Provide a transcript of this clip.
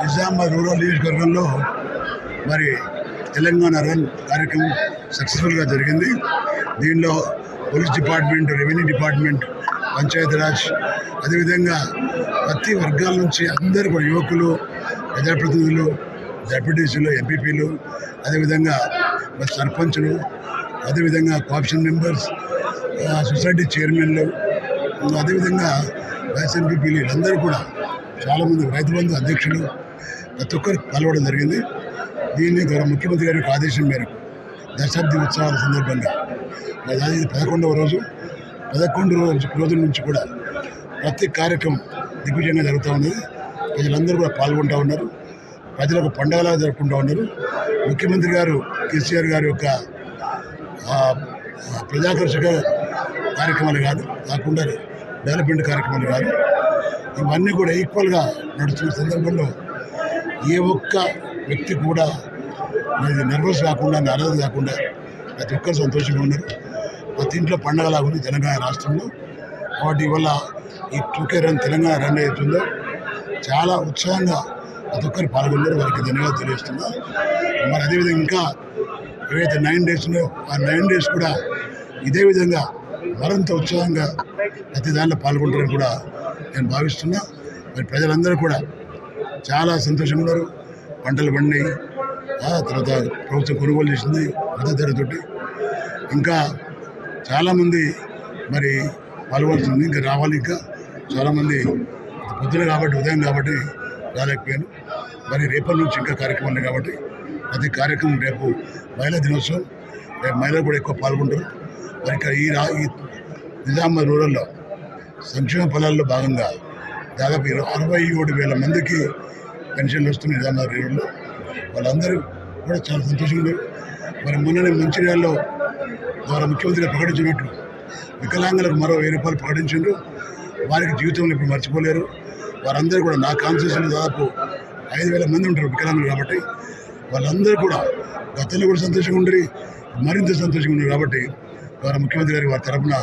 Nizamabad rural నియోజకవర్గంలో మరి Telangana run కార్యక్రమం సక్సెస్ఫుల్గా జరిగింది. దీనిలో police department, revenue department, Panchayati Raj, అదేవిధంగా ప్రతి వర్గాల నుంచి అందరూ కూడా యువకులు, ప్రజాప్రతినిధులు, డెప్యూటీసీలు, ఎంపీపీలు, అదేవిధంగా సర్పంచులు, అదేవిధంగా కోఆప్షన్ మెంబర్స్, సొసైటీ చైర్మన్లు, అదేవిధంగా వైస్ ఎంపీపీలు అందరూ కూడా చాలామంది, రైతు బంధు అధ్యక్షులు, ప్రతి ఒక్కరు పాల్గొనడం జరిగింది. దీన్ని గౌరవ ముఖ్యమంత్రి గారి యొక్క ఆదేశం మేరకు దశాబ్ది ఉత్సవాల సందర్భంగా ఇది 11వ రోజు. 11 రోజుల నుంచి కూడా ప్రతి కార్యక్రమం దిగ్విజయంగా జరుగుతూ ఉన్నది. ప్రజలందరూ కూడా పాల్గొంటూ ఉన్నారు. ప్రజలకు పండుగలా జరుపుకుంటూ ఉన్నారు. ముఖ్యమంత్రి గారు కేసీఆర్ గారి యొక్క ప్రజాకర్షక కార్యక్రమాలు కాకుండా డెవలప్మెంట్ కార్యక్రమాలు కాదు, ఇవన్నీ కూడా ఈక్వల్గా నడుస్తున్న సందర్భంలో ఏ ఒక్క వ్యక్తి కూడా నర్వస్ కాకుండా, నారాజు కాకుండా ప్రతి ఒక్కరు సంతోషంగా ఉన్నారు. ప్రతి ఇంట్లో పండగలాగా ఉంది తెలంగాణ రాష్ట్రంలో. కాబట్టి ఇవాళ ఈ 2K రన్ తెలంగాణ రన్ అవుతుందో చాలా ఉత్సాహంగా ప్రతి ఒక్కరు పాల్గొన్నారు. వారికి ధన్యవాదాలు తెలియజేస్తున్నారు. మరి అదేవిధంగా ఇంకా ఏవైతే 9 days ఉన్నాయో ఆ 9 days కూడా ఇదే విధంగా మరింత ఉత్సాహంగా ప్రతి దానిలో పాల్గొంటారని కూడా నేను భావిస్తున్నా. మరి ప్రజలందరూ కూడా చాలా సంతోషంగా ఉన్నారు. పంటలు పండినాయి, తర్వాత ప్రభుత్వం కొనుగోలు చేసింది మద్దతు ధరతోటి. ఇంకా చాలామంది మరి పాల్గొనాల్సింది, ఇంకా రావాలి. ఇంకా చాలామంది పొద్దున కాబట్టి, ఉదయం కాబట్టి రాలేకపోయాను. మరి రేపటి నుంచి ఇంకా కార్యక్రమాలు ఉన్నాయి కాబట్టి ప్రతి కార్యక్రమం, రేపు మహిళా దినోత్సవం, రేపు మహిళలు కూడా ఎక్కువ పాల్గొంటారు. మరి ఇక్కడ ఈ నిజామాబాద్ రూరల్లో సంక్షేమ ఫలాల్లో భాగంగా దాదాపు 67,000 మందికి పెన్షన్లు వస్తున్నాయి నిజామాబాద్ రూరల్లో. వాళ్ళందరూ కూడా చాలా సంతోషంగా ఉన్నారు. మరి మొన్ననే మంచిర్యాలలో ద్వారా ముఖ్యమంత్రిగా ప్రకటించినట్లు వికలాంగులకు మరో 1000 రూపాయలు ప్రకటించారు. వారికి జీవితంలో ఇప్పుడు మర్చిపోలేరు. వారందరూ కూడా నా కాన్స్టిట్యూషన్లో దాదాపు 5,000 మంది ఉంటారు వికలాంగులు. కాబట్టి వాళ్ళందరూ కూడా గతంలో కూడా సంతోషంగా ఉండరు, మరింత సంతోషంగా ఉన్నారు. కాబట్టి వారి ముఖ్యమంత్రి గారి వారి తరఫున